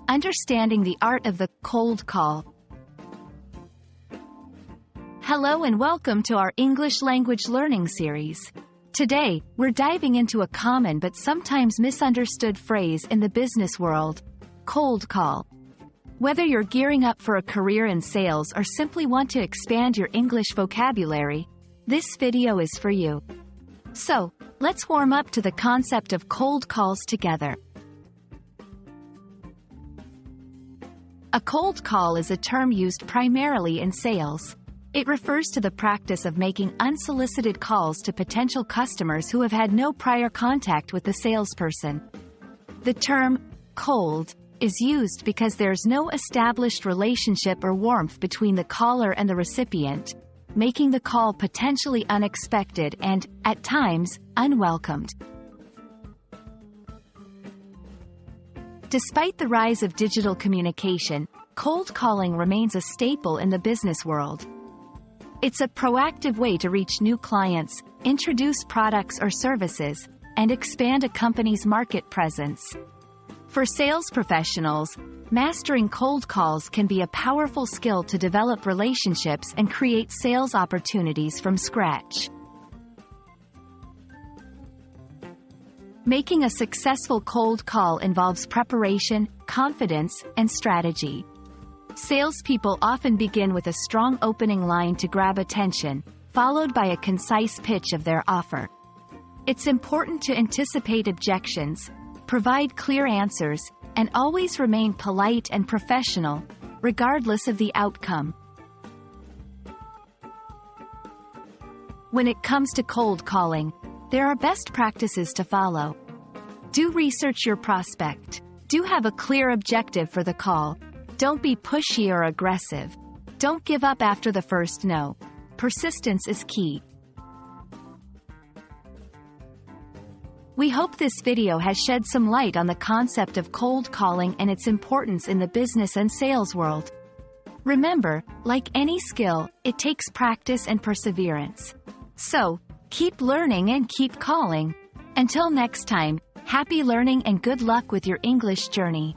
Understanding the art of the cold call. Hello and welcome to our English language learning series. Today, we're diving into a common but sometimes misunderstood phrase in the business world: cold call. Whether you're gearing up for a career in sales or simply want to expand your English vocabulary, this video is for you. So, let's warm up to the concept of cold calls together. A cold call is a term used primarily in sales. It refers to the practice of making unsolicited calls to potential customers who have had no prior contact with the salesperson. The term cold is used because there's no established relationship or warmth between the caller and the recipient, making the call potentially unexpected and, at times, unwelcomed. Despite the rise of digital communication, cold calling remains a staple in the business world. It's a proactive way to reach new clients, introduce products or services, and expand a company's market presence. For sales professionals, mastering cold calls can be a powerful skill to develop relationships and create sales opportunities from scratch. Making a successful cold call involves preparation, confidence, and strategy. Salespeople often begin with a strong opening line to grab attention, followed by a concise pitch of their offer. It's important to anticipate objections, provide clear answers, and always remain polite and professional, regardless of the outcome. When it comes to cold calling, there are best practices to follow. Do research your prospect. Do have a clear objective for the call. Don't be pushy or aggressive. Don't give up after the first no. Persistence is key. We hope this video has shed some light on the concept of cold calling and its importance in the business and sales world. Remember, like any skill, it takes practice and perseverance. So, keep learning and keep calling. Until next time, happy learning and good luck with your English journey.